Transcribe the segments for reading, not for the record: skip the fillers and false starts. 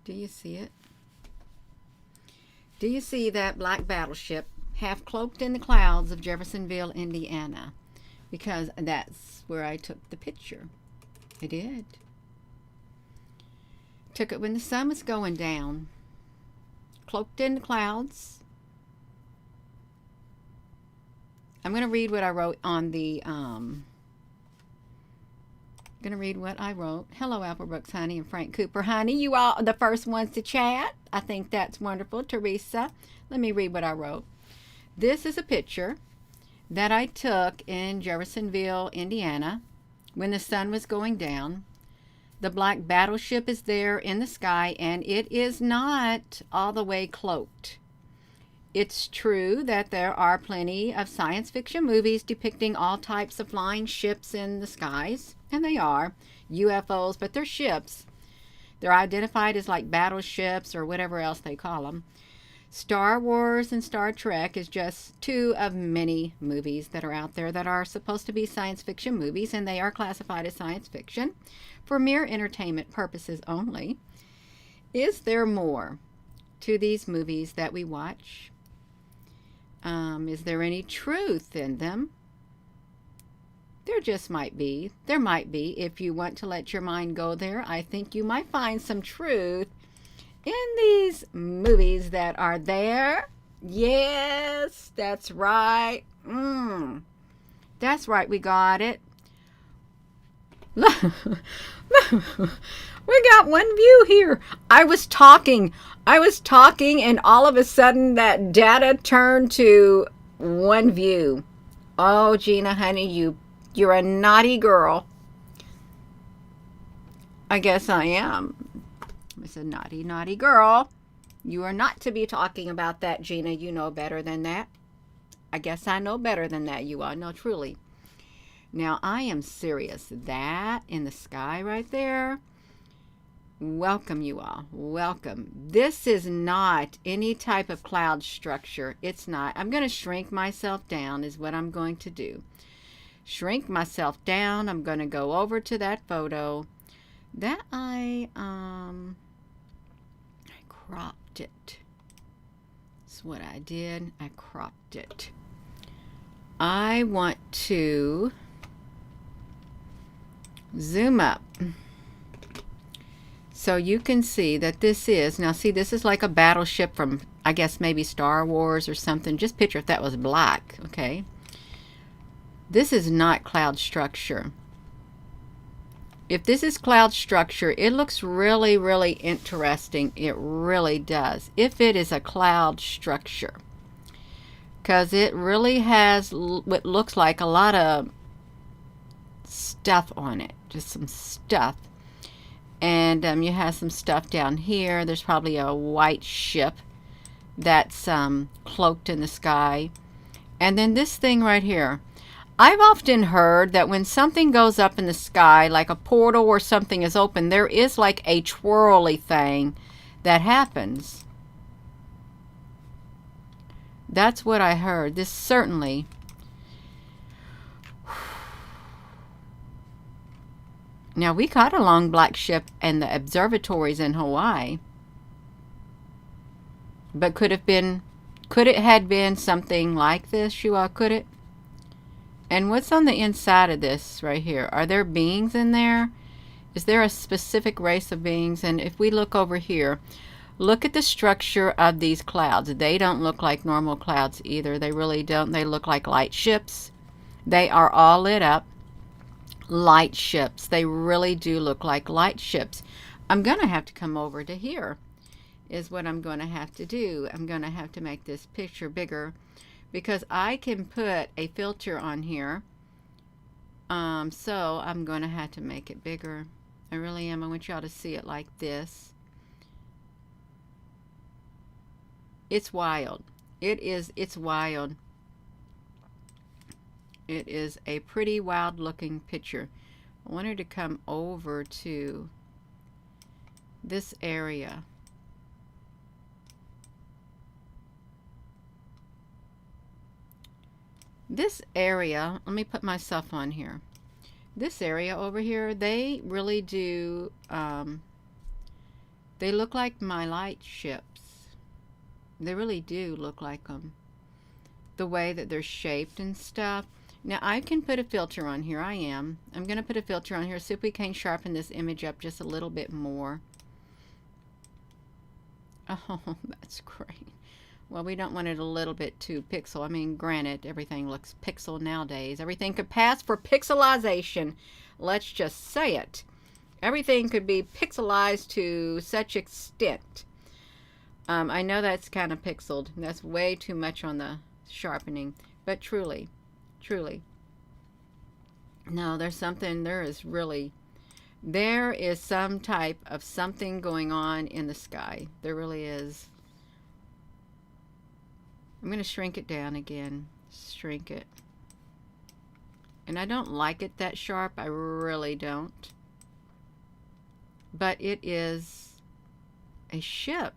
Do you see it? Do you see that black battleship half cloaked in the clouds of Jeffersonville, Indiana? Because that's where I took the picture. I did. Took it when the sun was going down. Cloaked in the clouds. I'm going to read what I wrote on the, going to read what I wrote. Hello, Apple Brooks, honey, and Frank Cooper. Honey, you all are the first ones to chat. I think that's wonderful. Teresa, let me read what I wrote. This is a picture that I took in Jeffersonville, Indiana, when the sun was going down. The black battleship is there in the sky, and it is not all the way cloaked. It's true that there are plenty of science fiction movies depicting all types of flying ships in the skies, and they are UFOs, but they're ships. They're identified as like battleships or whatever else they call them. Star Wars and Star Trek is just two of many movies that are out there that are supposed to be science fiction movies, and they are classified as science fiction for mere entertainment purposes only. Is there more to these movies that we watch? Is there any truth in them? There just might be. There might be. If you want to let your mind go there, I think you might find some truth in these movies that are there. Yes, that's right. That's right, we got it. We got one view here. I was talking, and all of a sudden that data turned to one view. Oh, Gina, honey, you're a naughty girl. I guess I am. It's a naughty, naughty girl. You are not to be talking about that, Gina. You know better than that. I guess I know better than that. You all know, truly. Now, I am serious. That in the sky right there. Welcome, you all. Welcome. This is not any type of cloud structure. It's not. I'm going to shrink myself down is what I'm going to do. Shrink myself down. I'm going to go over to that photo that I cropped it. That's what I did. I cropped it. I want to zoom up so you can see that this is, now see, this is like a battleship from, I guess, maybe Star Wars or something. Just picture if that was black, okay? This is not cloud structure. If this is cloud structure, it looks really, really interesting. It really does. If it is a cloud structure, because it really has what looks like a lot of stuff on it, just some stuff. And you have some stuff down here. There's probably a white ship that's cloaked in the sky. And then this thing right here. I've often heard that when something goes up in the sky, like a portal or something is open, there is like a twirly thing that happens. That's what I heard. This certainly. Now, we caught a long black ship in the observatories in Hawaii. But could it have been something like this, you all? Could it? And what's on the inside of this right here? Are there beings in there? Is there a specific race of beings? And if we look over here, look at the structure of these clouds. They don't look like normal clouds either. They really don't. They look like light ships. They are all lit up. Light ships. They really do look like light ships. I'm going to have to come over to here is what I'm going to have to do. I'm going to have to make this picture bigger because I can put a filter on here. So I'm going to have to make it bigger. I really am. I want y'all to see it like this. It's wild. It's wild. It is a pretty wild looking picture. I wanted to come over to this area. This area, let me put myself on here. This area over here, they really do, They look like my light ships. They really do look like them. The way that they're shaped and stuff. Now I can put a filter on here. I'm going to put a filter on here, see if we can sharpen this image up just a little bit more. Oh, that's great. Well, we don't want it a little bit too pixel. I mean, granted, everything looks pixel nowadays. Everything could pass for pixelization. Let's just say it. Everything could be pixelized to such extent. I know that's kind of pixeled. That's way too much on the sharpening. But truly, truly. No, there's something, there is some type of something going on in the sky. There really is. I'm going to shrink it down again. Shrink it. And I don't like it that sharp. I really don't. But it is a ship.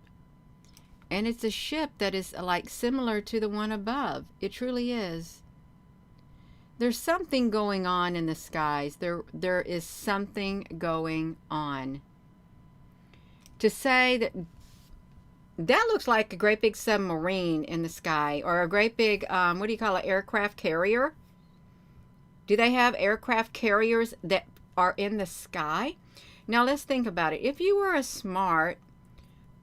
And it's a ship that is like similar to the one above. It truly is. There's something going on in the skies. There is something going on. To say that that looks like a great big submarine in the sky, or a great big, what do you call it, aircraft carrier? Do they have aircraft carriers that are in the sky? Now let's think about it. If you were a smart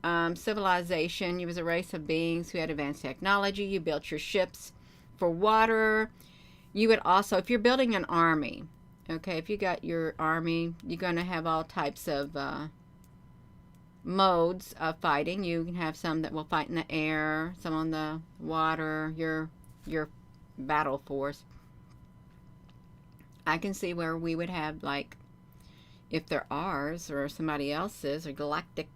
civilization, you was a race of beings who had advanced technology, you built your ships for water. You would also, if you're building an army, okay, if you got your army, you're going to have all types of modes of fighting. You can have some that will fight in the air, some on the water, your battle force. I can see where we would have, like, if they're ours or somebody else's, or Galactic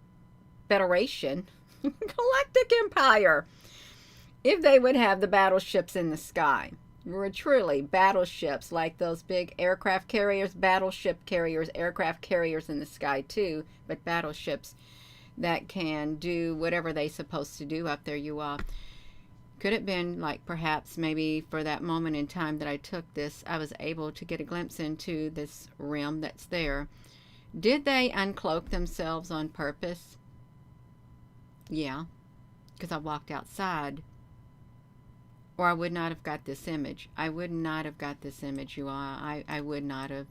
Federation, Galactic Empire, if they would have the battleships in the sky. Were truly battleships, like those big aircraft carriers, battleship carriers, aircraft carriers in the sky too, but battleships that can do whatever they're supposed to do up there, you all. Could have been like, perhaps maybe for that moment in time that I took this, I was able to get a glimpse into this realm that's there. Did they uncloak themselves on purpose? Yeah, because I walked outside, or I would not have got this image. I would not have got this image, you all. I would not have.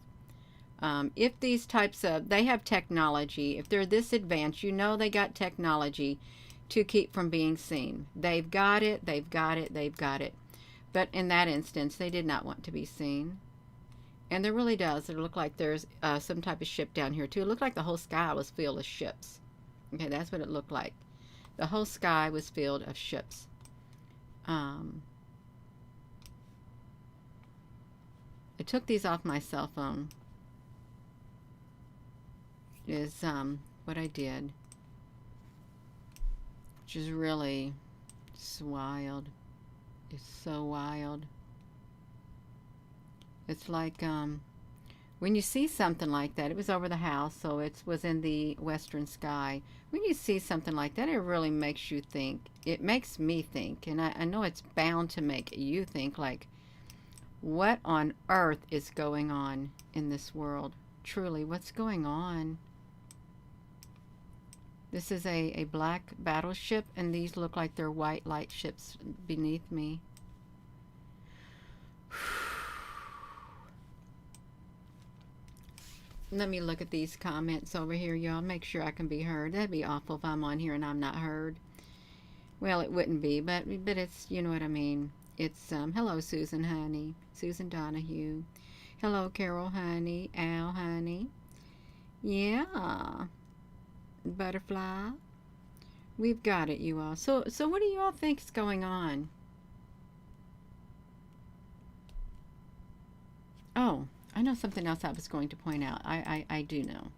If these types of, they have technology, if they're this advanced, you know they got technology to keep from being seen. They've got it, they've got it, they've got it. But in that instance, they did not want to be seen. And there really does. It looked like there's some type of ship down here too. It looked like the whole sky was filled with ships. Okay, that's what it looked like. The whole sky was filled of ships. I took these off my cell phone. Is what I did. Which is really just wild. It's so wild. It's like when you see something like that, it was over the house, so it was in the western sky. When you see something like that, it really makes you think. It makes me think, and I know it's bound to make you think, like, what on earth is going on in this world? Truly, what's going on? This is a black battleship, and these look like they're white light ships beneath me. Let me look at these comments over here, y'all. Make sure I can be heard. That'd be awful if I'm on here and I'm not heard. Well, it wouldn't be, but it's, you know what I mean. It's, hello, Susan Honey. Susan Donahue. Hello, Carol Honey. Al Honey. Yeah. Butterfly. We've got it, you all. So what do you all think is going on? Oh, I know something else I was going to point out. I do know.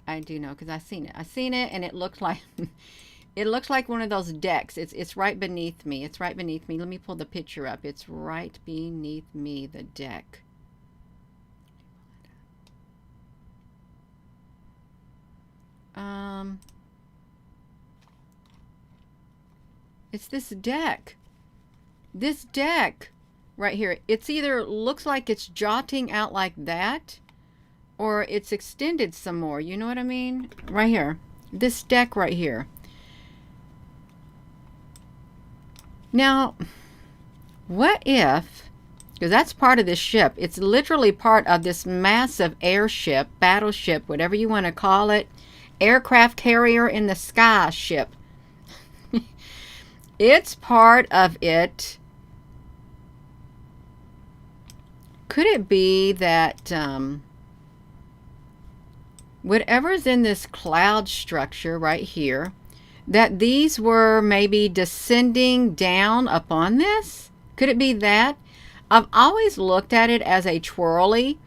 I do know, because I seen it. I seen it, and it looks like it looks like one of those decks. It's right beneath me. It's right beneath me. Let me pull the picture up. It's right beneath me, the deck. It's this deck. This deck right here. It's either looks like it's jotting out like that, or it's extended some more. You know what I mean? Right here. This deck right here. Now, what if, because that's part of this ship, it's literally part of this massive airship, battleship, whatever you want to call it, aircraft carrier in the sky ship. It's part of it. Could it be that whatever's in this cloud structure right here, that these were maybe descending down upon this? Could it be that? I've always looked at it as a twirly,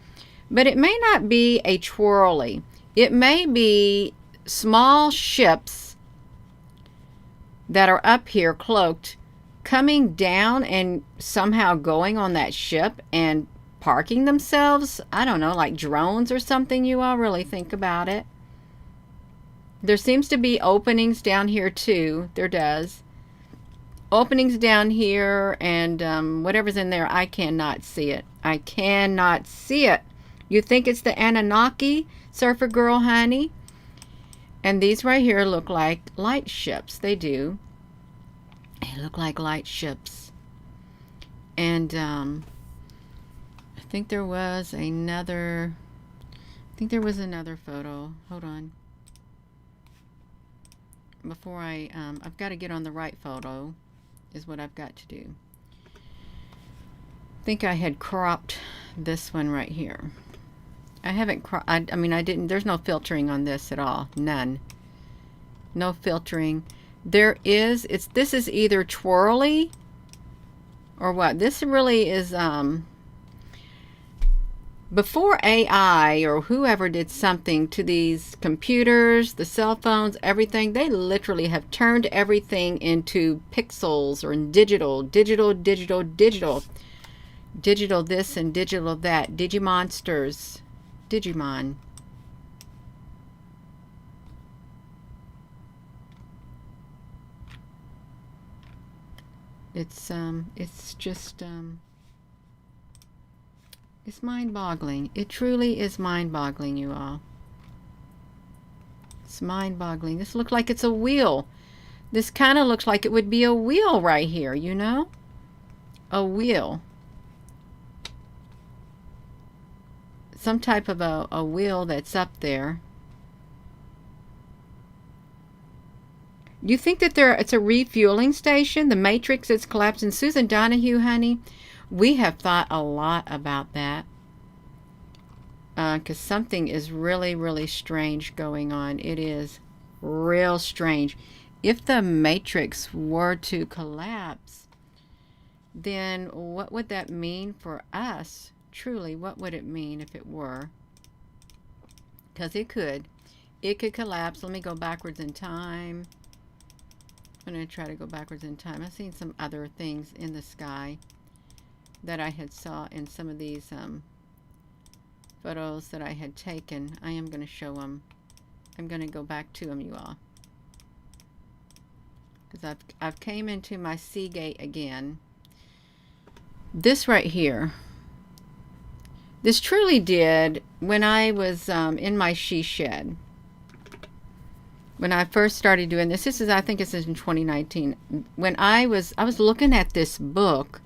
but it may not be a twirly. It may be small ships that are up here cloaked, coming down and somehow going on that ship and parking themselves. I don't know, like drones or something. You all really think about it. There seems to be openings down here too. There does. Openings down here, and whatever's in there, I cannot see it. I cannot see it. You think it's the Anunnaki, Surfer Girl, honey? And these right here look like light ships. They do. They look like light ships. And I think there was another photo. Hold on. Before I've got to get on the right photo is what I've got to do. I think I had cropped this one right here. I haven't I didn't, there's no filtering on this at all. None. No filtering. There is, this is either twirly or what? This really is, before AI or whoever did something to these computers, the cell phones, everything, they literally have turned everything into pixels or digital this and digital that. Digimonsters. Digimon. It's just, it's mind-boggling. It truly is mind-boggling, you all. It's mind-boggling. This looks like it's a wheel. This kind of looks like it would be a wheel right here, you know? A wheel. Some type of a wheel that's up there. Do you think that it's a refueling station? The Matrix is collapsing. Susan Donahue, honey, we have thought a lot about that. Because something is really, really strange going on. It is real strange. If the Matrix were to collapse, then what would that mean for us? Truly, what would it mean if it were? Because it could. It could collapse. Let me go backwards in time. I'm going to try to go backwards in time. I've seen some other things in the sky that I had saw in some of these photos that I had taken. I am going to show them. I'm going to go back to them, you all. Because I've came into my Seagate again. This right here. This truly did, when I was in my she shed. When I first started doing this, I think this is in 2019. When I was looking at this book,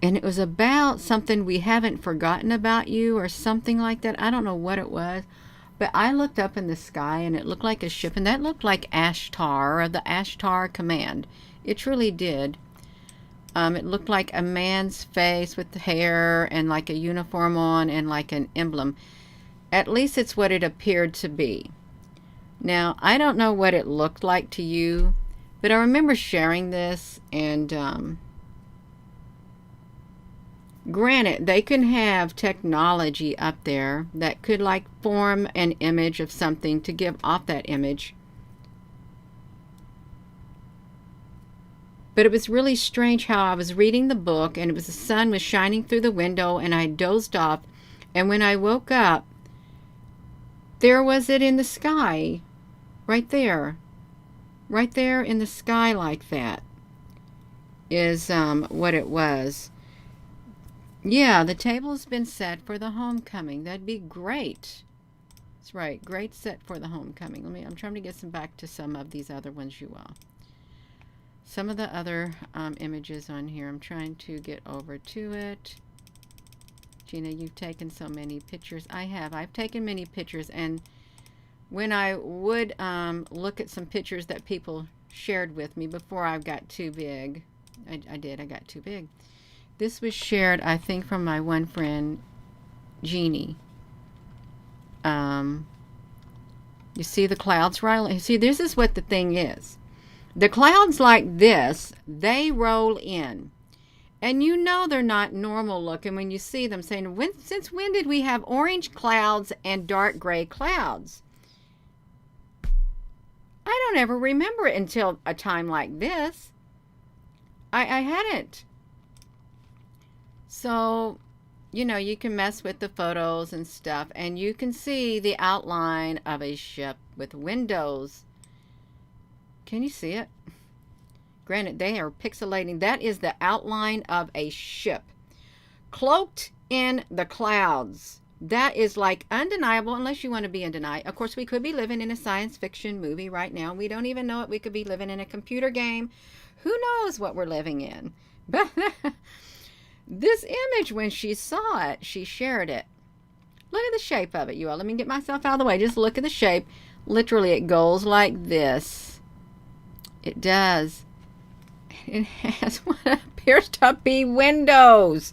and it was about something we haven't forgotten about you or something like that. I don't know what it was, but I looked up in the sky and it looked like a ship, and that looked like Ashtar, or the Ashtar Command. It truly did. It looked like a man's face with the hair and like a uniform on and like an emblem. At least it's what it appeared to be. Now, I don't know what it looked like to you, but I remember sharing this, and granted, they can have technology up there that could like form an image of something to give off that image. But it was really strange how I was reading the book, and the sun was shining through the window, and I dozed off, and when I woke up, there was it in the sky. Right there in the sky like that is what it was. Yeah, the table's been set for the homecoming. That'd be great. That's right. Great set for the homecoming. I'm trying to get some back to some of these other ones, you all. Some of the other images on here. I'm trying to get over to it. Gina, you've taken so many pictures. I have. I've taken many pictures, and when I would look at some pictures that people shared with me before I got too big, I got too big. This was shared, I think, from my one friend, Jeannie. You see the clouds rolling? See, this is what the thing is. The clouds like this, they roll in. And you know they're not normal looking when you see them, saying, since when did we have orange clouds and dark gray clouds? I don't ever remember it until a time like this. I hadn't. So, you know, you can mess with the photos and stuff, and you can see the outline of a ship with windows. Can you see it? Granted, they are pixelating. That is the outline of a ship, cloaked in the clouds. That is like undeniable, unless you want to be in denial. Of course, we could be living in a science fiction movie right now. We don't even know it. We could be living in a computer game. Who knows what we're living in? But this image, when she saw it, she shared it. Look at the shape of it, you all. Let me get myself out of the way. Just look at the shape. Literally, it goes like this. It does. It has what appears to be windows.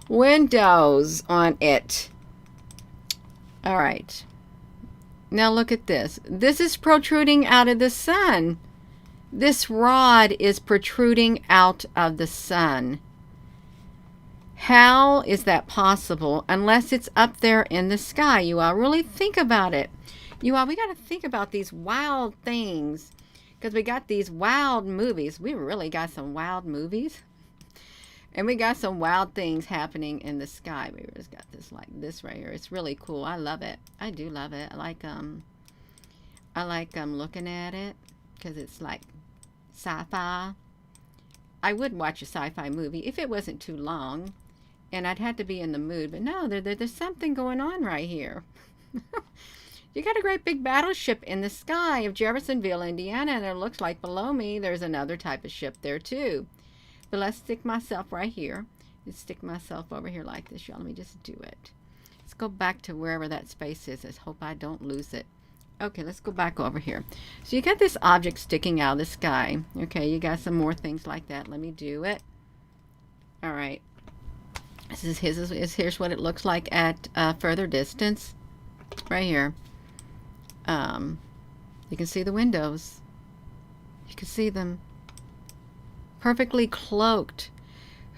Windows on it. All right. Now look at this. This is protruding out of the sun. This rod is protruding out of the sun. How is that possible unless it's up there in the sky? You all really think about it. You all, we got to think about these wild things, because we got these wild movies. We really got some wild movies. And we got some wild things happening in the sky. We just got this like this right here. It's really cool. I love it. I do love it. I like looking at it because it's like sci-fi. I would watch a sci-fi movie if it wasn't too long, and I'd have to be in the mood. But no, there's something going on right here. You got a great big battleship in the sky of Jeffersonville, Indiana, and it looks like below me there's another type of ship there too. But let's stick myself right here. Let's stick myself over here like this, y'all. Let me just do it. Let's go back to wherever that space is. I hope I don't lose it. Okay, let's go back over here. So you got this object sticking out of the sky. Okay, you got some more things like that. Let me do it. All right. Here's what it looks like at further distance. Right here. You can see the windows. You can see them. Perfectly cloaked.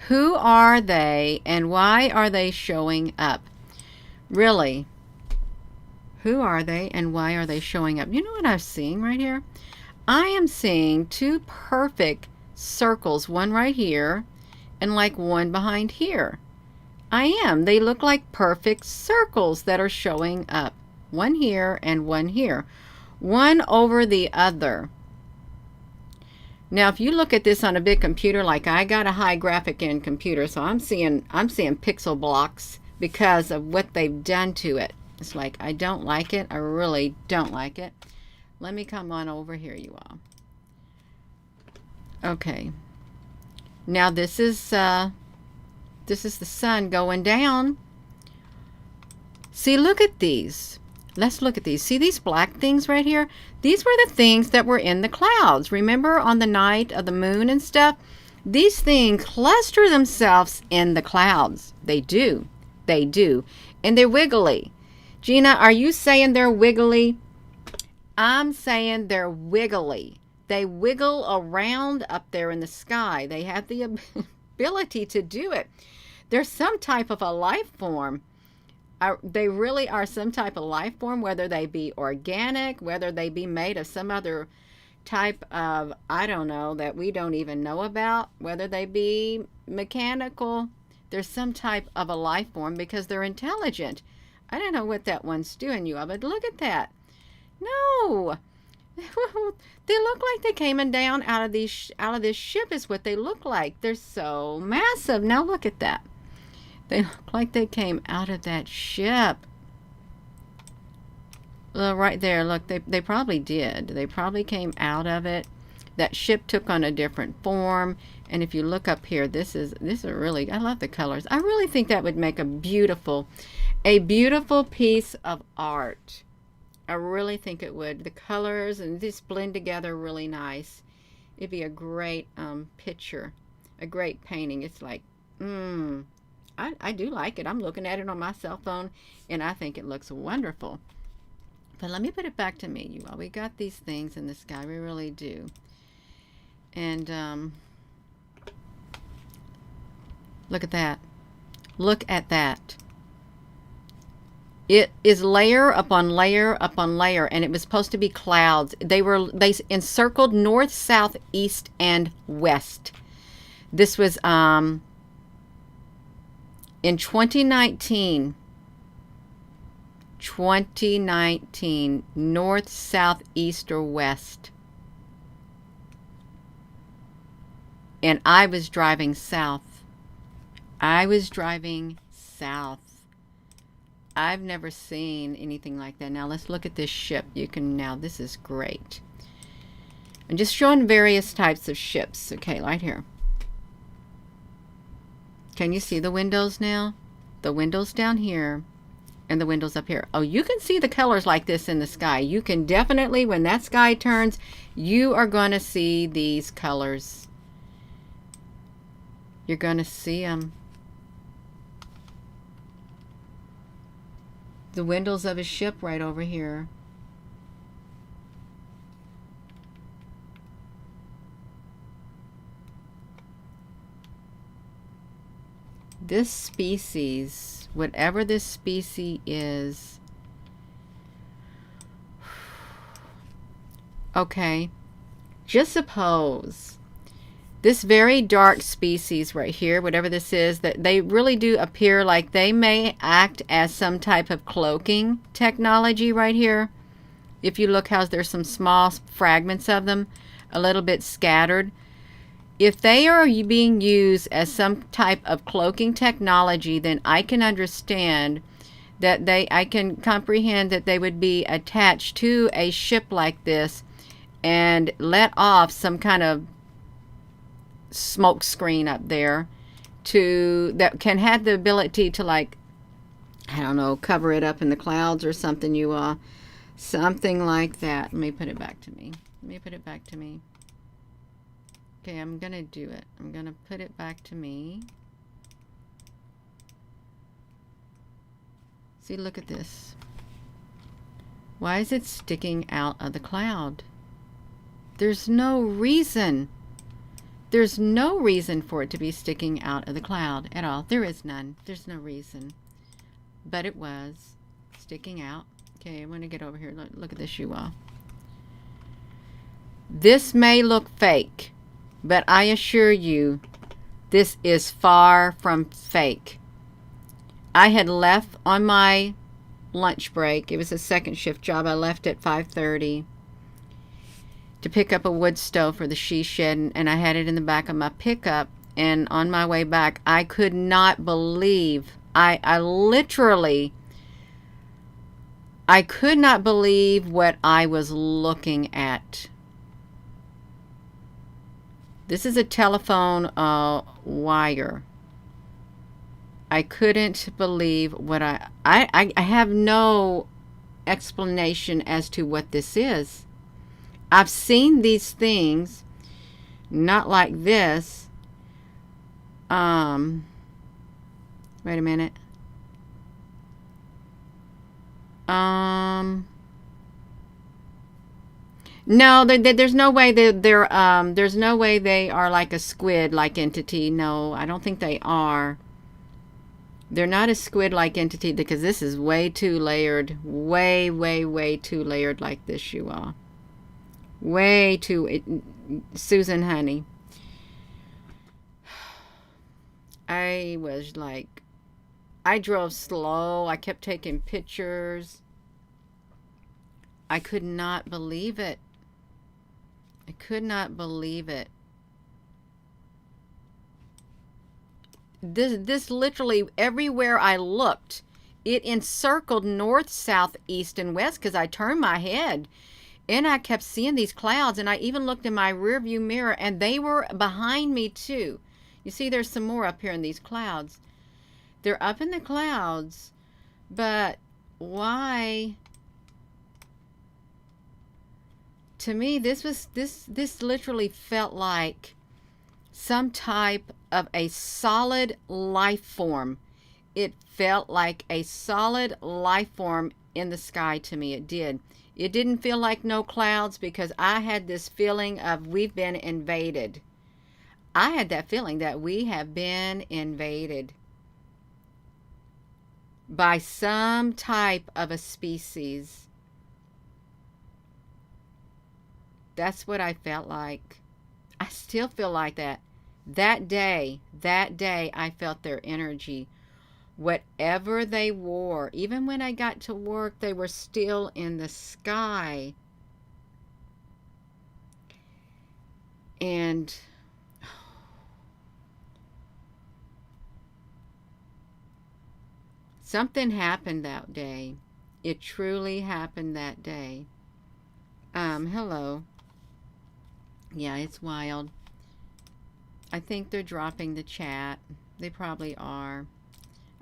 Who are they and why are they showing up? Really? Who are they and why are they showing up? You know what I'm seeing right here? I am seeing two perfect circles, one right here and like one behind here. I am. They look like perfect circles that are showing up. One here and one here. One over the other. Now, if you look at this on a big computer, like I got a high graphic end computer, so I'm seeing pixel blocks because of what they've done to it. It's like, I don't like it. I really don't like it. Let me come on over here, you all. Okay. Now this is the sun going down. See, look at these. Let's look at these. See these black things right here? These were the things that were in the clouds. Remember on the night of the moon and stuff? These things cluster themselves in the clouds. They do. They do. And they're wiggly. Gina, are you saying they're wiggly? I'm saying they're wiggly. They wiggle around up there in the sky. They have the ability to do it. They're some type of a life form. They really are some type of life form, whether they be organic, whether they be made of some other type of, I don't know, that we don't even know about, whether they be mechanical. There's some type of a life form because they're intelligent. I don't know what that one's doing, you all, but look at that. No. They look like they came down out of this ship is what they look like. They're so massive. Now look at that. They look like they came out of that ship. Right there, look, they probably did. They probably came out of it. That ship took on a different form. And if you look up here, this is really, I love the colors. I really think that would make a beautiful piece of art. I really think it would. The colors and these blend together really nice. It'd be a great picture, a great painting. It's like, I do like it. I'm looking at it on my cell phone, and I think it looks wonderful. But let me put it back to me, you all. We got these things in the sky. We really do. And look at that. Look at that. It is layer upon layer upon layer, and it was supposed to be clouds. They encircled north, south, east, and west. This was in 2019. 2019, north, south, east, or west. And I was driving south. I was driving south. I've never seen anything like that. Now let's look at this ship. This is great. I'm just showing various types of ships. Okay, right here. Can you see the windows now? The windows down here and the windows up here. Oh, you can see the colors like this in the sky. You can definitely, when that sky turns, you are going to see these colors. You're going to see them. The windows of a ship right over here. This species, whatever this species is, okay, just suppose this very dark species right here, whatever this is, that they really do appear like they may act as some type of cloaking technology right here. If you look how there's some small fragments of them, a little bit scattered. If they are being used as some type of cloaking technology, then I can understand that I can comprehend that they would be attached to a ship like this and let off some kind of smoke screen up there that can have the ability to, like, I don't know, cover it up in the clouds or something, something like that. Let me put it back to me. Okay, I'm gonna do it. I'm gonna put it back to me. See, look at this. Why is it sticking out of the cloud? There's no reason. There's no reason for it to be sticking out of the cloud at all. There is none. There's no reason. But it was sticking out. Okay, I'm going to get over here. Look at this, you all. This may look fake, but I assure you, this is far from fake. I had left on my lunch break. It was a second shift job. I left at 5:30. to pick up a wood stove for the she shed, and I had it in the back of my pickup. And on my way back, I could not believe, I literally, I could not believe what I was looking at. This is a telephone wire. I couldn't believe what I have no explanation as to what this is. I've seen these things, not like this. Wait a minute. No, there's no way there's no way they are like a squid-like entity. No, I don't think they are. They're not a squid-like entity, because this is way too layered. Way, way, way too layered like this, you all. Way too... Susan, honey. I was like... I drove slow. I kept taking pictures. I could not believe it. I could not believe it. This literally, everywhere I looked, it encircled north, south, east, and west because I turned my head and I kept seeing these clouds, and I even looked in my rear view mirror and they were behind me too. You see, there's some more up here in these clouds. They're up in the clouds, but why? To me, this literally felt like some type of a solid life form. It felt like a solid life form in the sky to me. It did. It didn't feel like no clouds because I had this feeling of we've been invaded. I had that feeling that we have been invaded by some type of a species. That's what I felt like. I still feel like that. That day, I felt their energy. Whatever they wore, even when I got to work, they were still in the sky. And something happened that day. It truly happened that day. Hello. Yeah, it's wild. I think they're dropping the chat. They probably are.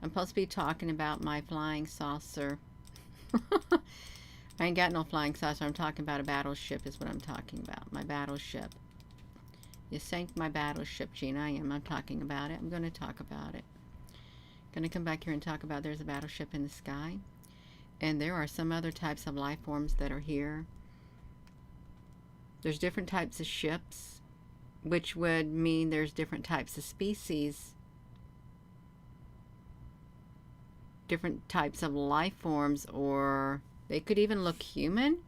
I'm supposed to be talking about my flying saucer. I ain't got no flying saucer. I'm talking about a battleship is what I'm talking about. My battleship. You sank my battleship, Gina. I'm talking about it. I'm going to talk about it. Going to come back here and talk about there's a battleship in the sky. And there are some other types of life forms that are here. There's different types of ships, which would mean there's different types of species, different types of life forms, or they could even look human,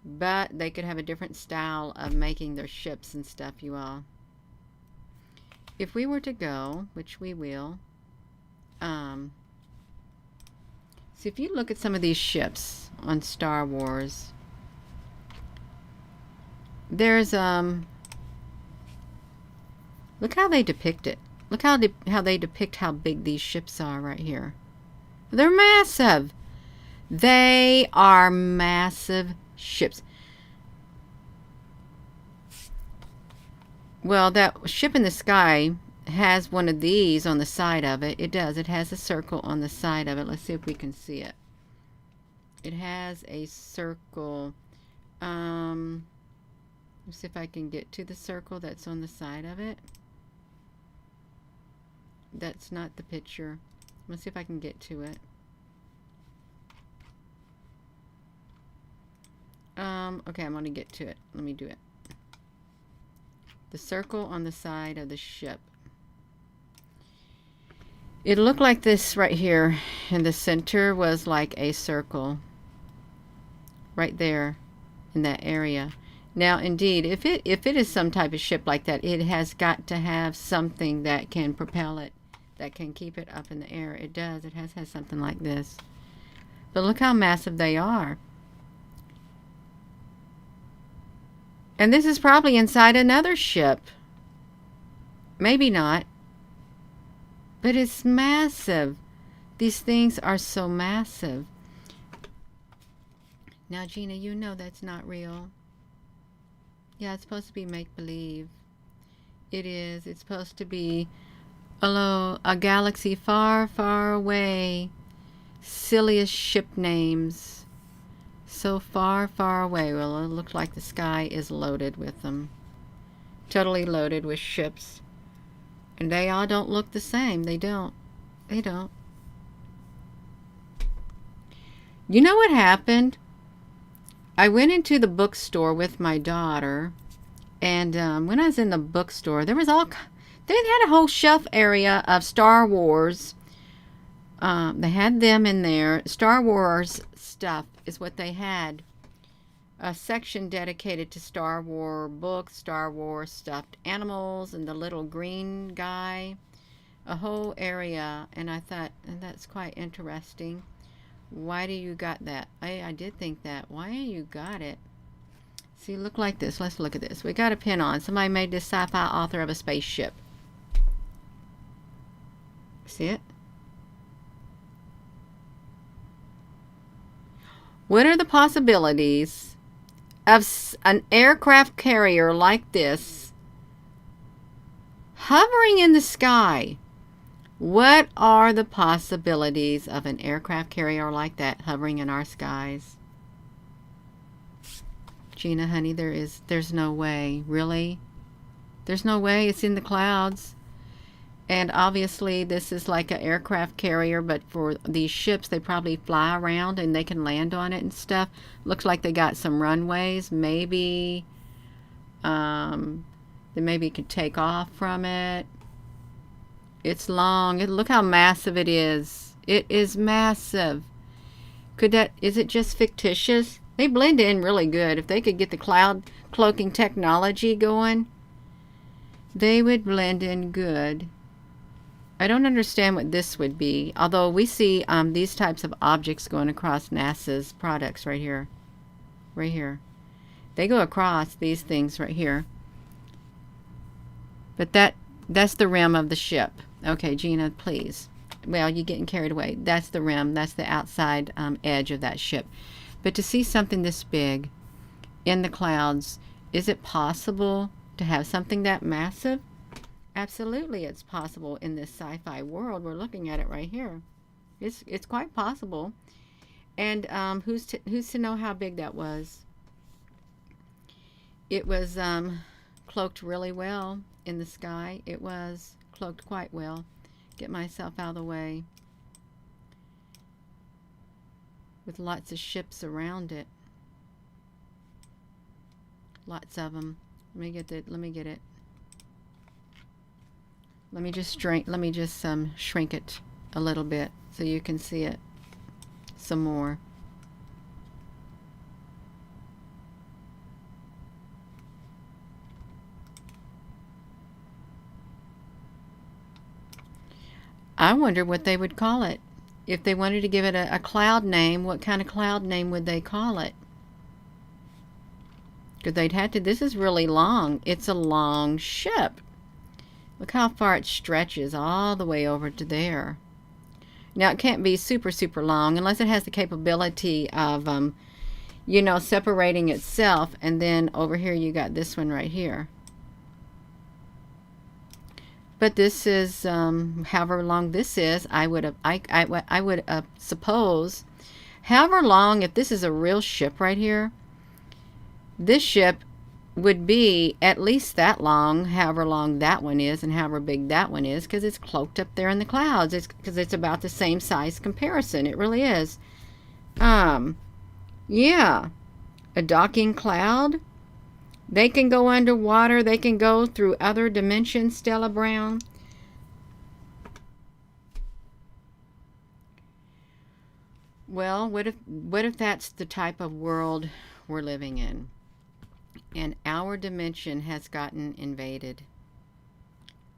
but they could have a different style of making their ships and stuff, you all. If we were to go, which we will, so if you look at some of these ships on Star Wars, there's look how they depict it. Look how they depict how big these ships are right here. They're massive. They are massive ships. Well, that ship in the sky has one of these on the side of it. It does. It has a circle on the side of it. Let's see if we can see it. It has a circle. Let's see if I can get to the circle that's on the side of it. That's not the picture. Let's see if I can get to it. Okay, I'm going to get to it. Let me do it. The circle on the side of the ship. It looked like this right here, and the center was like a circle. Right there in that area. Now, indeed, if it is some type of ship like that, it has got to have something that can propel it, that can keep it up in the air. It does. It has something like this. But look how massive they are. And this is probably inside another ship. Maybe not. But it's massive. These things are so massive. Now, Gina, you know that's not real. Yeah, it's supposed to be make-believe. It is. It's supposed to be a galaxy far, far away. Silliest ship names. So far, far away. Well, it looks like the sky is loaded with them. Totally loaded with ships. And they all don't look the same. They don't. They don't. You know what happened? I went into the bookstore with my daughter, and when I was in the bookstore, they had a whole shelf area of Star Wars. They had them in there. Star Wars stuff is what they had. A section dedicated to Star Wars books, Star Wars stuffed animals, and the little green guy. A whole area, and I thought, that's quite interesting. Why do you got that? I did think that. Why you got it? See, look like this. Let's look at this. We got a pin on. Somebody made this sci-fi author of a spaceship. See it? What are the possibilities of an aircraft carrier like this hovering in the sky? What are the possibilities of an aircraft carrier like that hovering in our skies? Gina, honey, there's no way. Really? There's no way. It's in the clouds. And obviously this is like an aircraft carrier, but for these ships, they probably fly around and they can land on it and stuff. Looks like they got some runways. Maybe they maybe could take off from it. It's long. Look how massive it is. It is massive. Is it just fictitious? They blend in really good. If they could get the cloud cloaking technology going, they would blend in good. I don't understand what this would be, although we see these types of objects going across NASA's products right here. Right here. They go across these things right here. But that's the rim of the ship. Okay, Gina, please. Well, you're getting carried away. That's the rim. That's the outside edge of that ship. But to see something this big in the clouds, is it possible to have something that massive? Absolutely, it's possible in this sci-fi world. We're looking at it right here. It's quite possible. And who's to know how big that was? It was cloaked really well in the sky. It was cloaked quite well. Get myself out of the way. With lots of ships around it. Lots of them. Let me get it. Let me just shrink it a little bit so you can see it some more. I wonder what they would call it. If they wanted to give it a cloud name, what kind of cloud name would they call it? Because they'd have to. This is really long. It's a long ship. Look how far it stretches all the way over to there. Now, it can't be super, super long unless it has the capability of, you know, separating itself. And then over here you got this one right here. But this is, however long this is, I would suppose, however long, if this is a real ship right here, this ship would be at least that long, however long that one is and however big that one is, because it's cloaked up there in the clouds. It's because it's about the same size comparison. It really is. Yeah, a docking cloud. They can go underwater. They can go through other dimensions, Stella Brown. Well, what if that's the type of world we're living in? And our dimension has gotten invaded.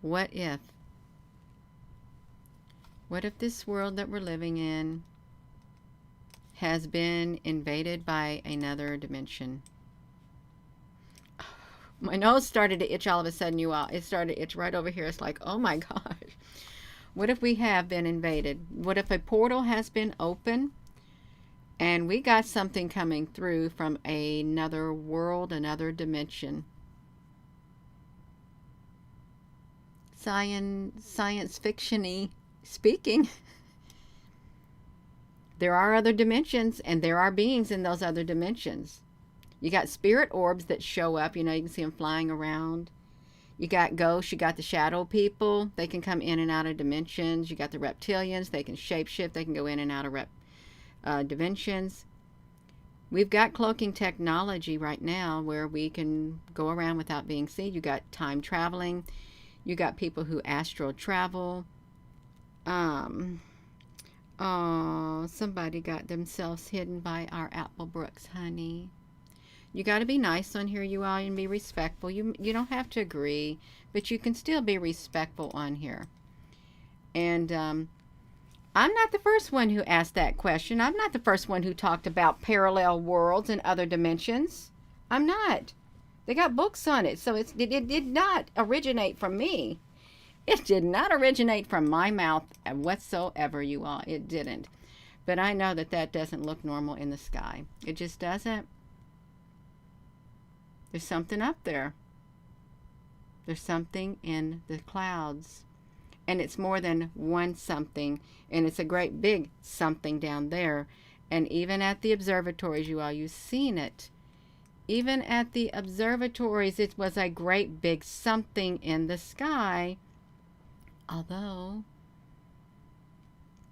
What if? What if this world that we're living in has been invaded by another dimension? My nose started to itch all of a sudden, you all. It started to itch right over here. It's like, oh my gosh. What if we have been invaded? What if a portal has been opened and we got something coming through from another world, another dimension? Science fiction-y speaking. There are other dimensions and there are beings in those other dimensions. You got spirit orbs that show up. You know, you can see them flying around. You got ghosts. You got the shadow people. They can come in and out of dimensions. You got the reptilians. They can shapeshift. They can go in and out of dimensions. We've got cloaking technology right now where we can go around without being seen. You got time traveling. You got people who astral travel. Oh, somebody got themselves hidden by our Applebrooks, honey. You got to be nice on here, you all, and be respectful. You don't have to agree, but you can still be respectful on here. And I'm not the first one who asked that question. I'm not the first one who talked about parallel worlds and other dimensions. I'm not. They got books on it, so it did not originate from me. It did not originate from my mouth whatsoever, you all. It didn't. But I know that that doesn't look normal in the sky. It just doesn't. There's something up there. There's something in the clouds. And it's more than one something. And it's a great big something down there. And even at the observatories, you all, you've seen it. Even at the observatories, it was a great big something in the sky. Although,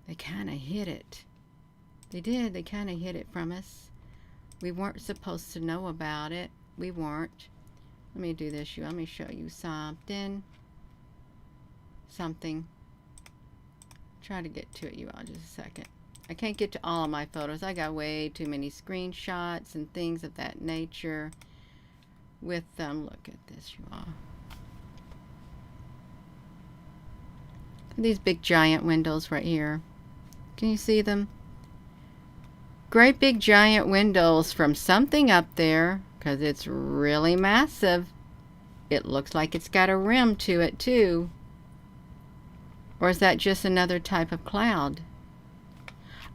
they kind of hid it. They did. They kind of hid it from us. We weren't supposed to know about it. We weren't. Let me do this. Let me show you something. Try to get to it, you all, just a second. I can't get to all of my photos. I got way too many screenshots and things of that nature with look at this, you all. These big giant windows right here. Can you see them? Great big giant windows from something up there, because it's really massive. It looks like it's got a rim to it too. Or is that just another type of cloud?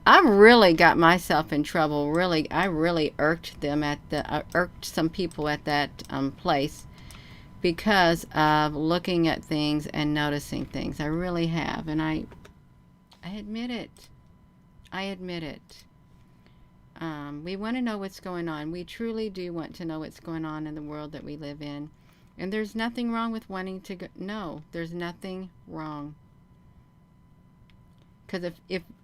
I really got myself in trouble. Really, I really irked them at irked some people at that place because of looking at things and noticing things. I really have, and I admit it. I admit it. We want to know what's going on. We truly do want to know what's going on in the world that we live in, and there's nothing wrong with wanting to go. No, there's nothing wrong. Because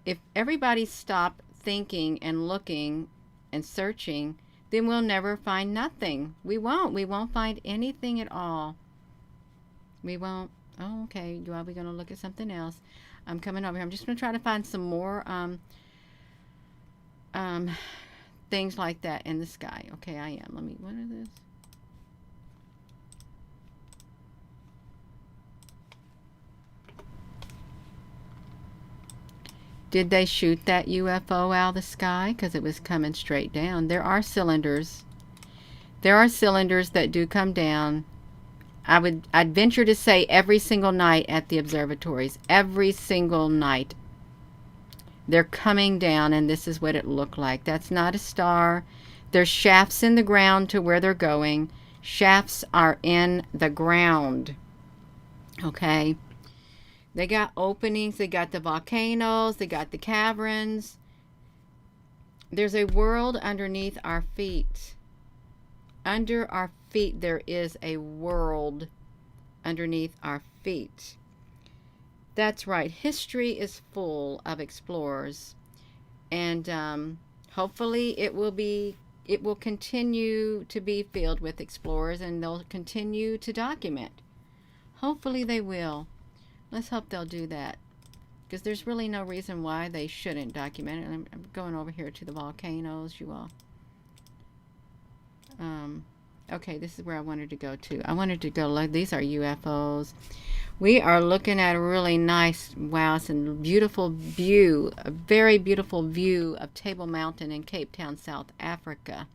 if everybody stopped thinking and looking and searching, then we'll never find nothing. We won't find anything at all. We won't. Oh, okay. Are we going to look at something else? I'm coming over here. I'm just going to try to find some more things like that in the sky. Okay, I am. Let me, what is this? Did they shoot that UFO out of the sky? Because it was coming straight down. There are cylinders. There are cylinders that do come down. I'd venture to say every single night at the observatories. Every single night. They're coming down, and this is what it looked like. That's not a star. There's shafts in the ground to where they're going. Shafts are in the ground. Okay? They got openings, they got the volcanoes, they got the caverns. There's a world underneath our feet. Under our feet, there is a world underneath our feet. That's right. History is full of explorers. And hopefully it will continue to be filled with explorers, and they'll continue to document. Hopefully they will. Let's hope they'll do that, because there's really no reason why they shouldn't document it. I'm going over here to the volcanoes, you all. Okay, this is where I wanted to go to. I wanted to go look. These are UFOs. We are looking at a really nice, wow, it's a beautiful view, a very beautiful view of Table Mountain in Cape Town, South Africa.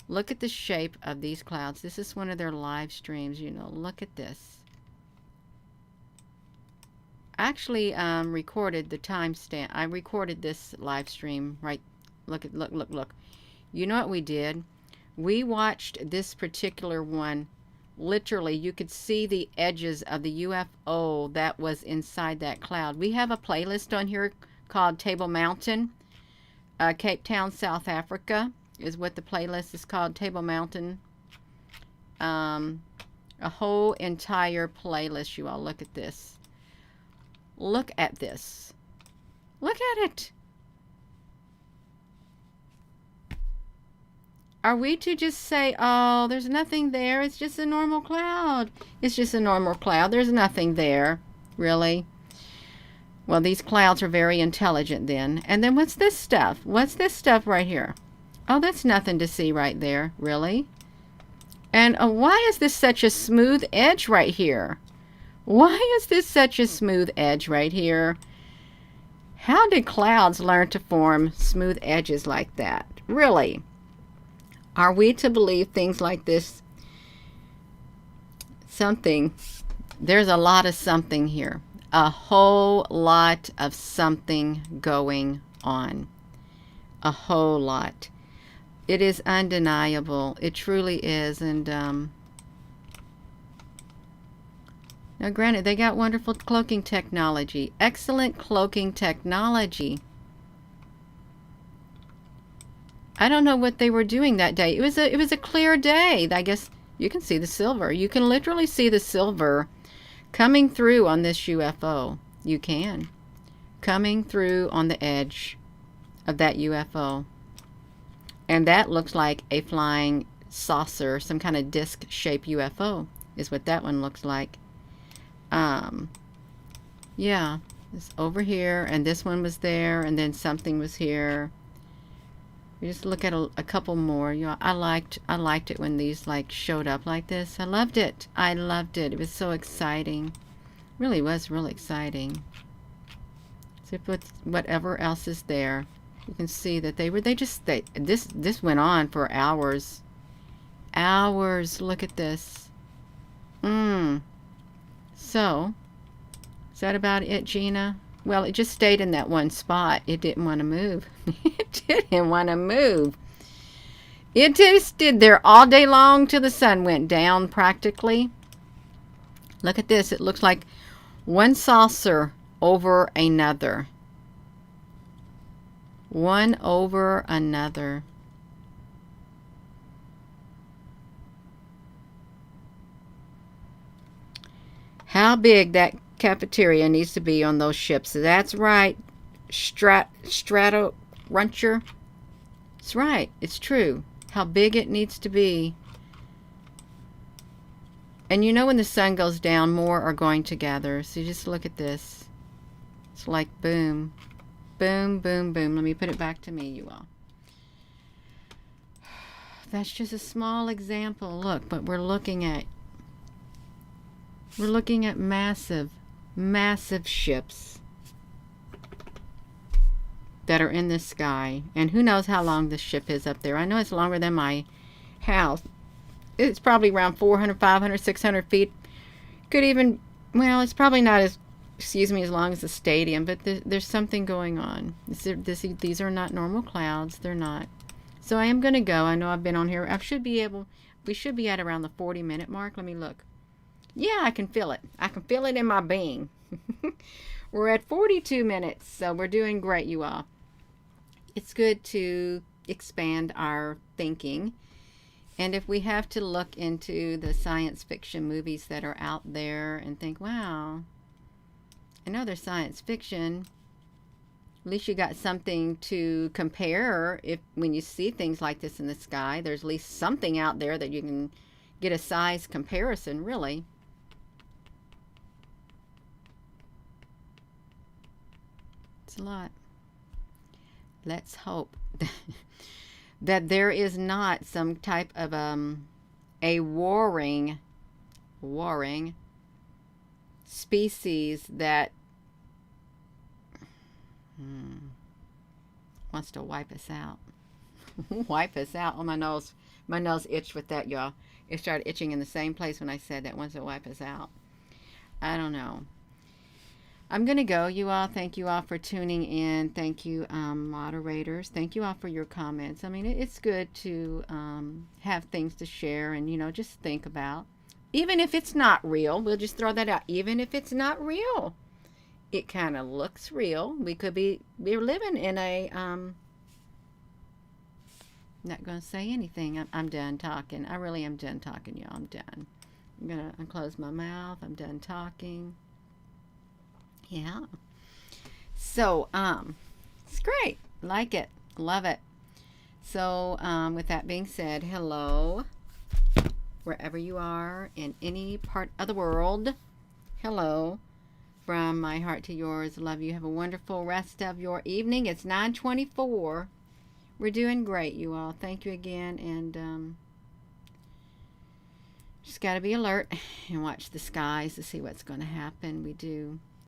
Look at the shape of these clouds. This is one of their live streams, you know. Look at this. I actually recorded the timestamp. I recorded this live stream, right? Look. You know what we did? We watched this particular one. Literally, you could see the edges of the UFO that was inside that cloud. We have a playlist on here called Table Mountain. Cape Town, South Africa is what the playlist is called, Table Mountain. A whole entire playlist, you all. Look at this. Look at this. Look at it. Are we to just say, oh, there's nothing there, it's just a normal cloud? It's just a normal cloud. There's nothing there. Really? Well, these clouds are very intelligent then. And then what's this stuff? What's this stuff right here? Oh, that's nothing to see right there. Really? And why is this such a smooth edge right here? Why is this such a smooth edge right here? How did clouds learn to form smooth edges like that? Really? Are we to believe things like this? Something. There's a lot of something here. A whole lot of something going on. A whole lot. It is undeniable. It truly is. And now granted, they got wonderful cloaking technology. Excellent cloaking technology. I don't know what they were doing that day. It was a clear day. I guess you can see the silver. You can literally see the silver coming through on this UFO. You can. Coming through on the edge of that UFO. And that looks like a flying saucer, some kind of disc-shaped UFO is what that one looks like. Yeah, it's over here, and this one was there, and then something was here. You just look at a couple more. You know, I liked it when these like showed up like this. I loved it. I loved it. It was so exciting. Really was really exciting. So put whatever else is there. You can see that this went on for hours. Hours. Look at this. So, is that about it, Gina? Well, it just stayed in that one spot. It didn't want to move. It didn't want to move. It just stood there all day long till the sun went down, practically. Look at this. It looks like one saucer over another. One over another. How big that cafeteria needs to be on those ships. That's right, Strato Runcher. It's right. It's true. How big it needs to be. And you know when the sun goes down, more are going to gather. So you just look at this. It's like boom. Boom, boom, boom. Let me put it back to me, you all. That's just a small example. Look, but we're looking at massive, massive ships that are in the sky. And who knows how long this ship is up there. I know it's longer than my house. It's probably around 400, 500, 600 feet. Could even, well, it's probably not as, as long as the stadium, but there's something going on. These are not normal clouds. They're not. So I am going to go. I know I've been on here. We should be at around the 40-minute mark. Let me look. Yeah, I can feel it. I can feel it in my being. We're at 42 minutes, so we're doing great, you all. It's good to expand our thinking. And if we have to look into the science fiction movies that are out there and think, wow, I know they're science fiction. At least you got something to compare. When you see things like this in the sky, there's at least something out there that you can get a size comparison, really. It's a lot. Let's hope that there is not some type of a warring species that wants to wipe us out. Wipe us out. Oh, my nose itched with that, y'all. It started itching in the same place when I said that. Wants to wipe us out. I don't know. I'm going to go, you all. Thank you all for tuning in. Thank you, moderators. Thank you all for your comments. I mean, it's good to have things to share and, just think about. Even if it's not real, we'll just throw that out. Even if it's not real, it kind of looks real. We're living in a, not going to say anything. I'm done talking. I really am done talking, y'all. I'm done. I'm going to close my mouth. I'm done talking. Yeah. So, it's great. Like it. Love it. So, with that being said, hello, wherever you are in any part of the world. Hello. From my heart to yours. Love you. Have a wonderful rest of your evening. It's 9:24. We're doing great, you all. Thank you again. And just got to be alert and watch the skies to see what's going to happen. We do.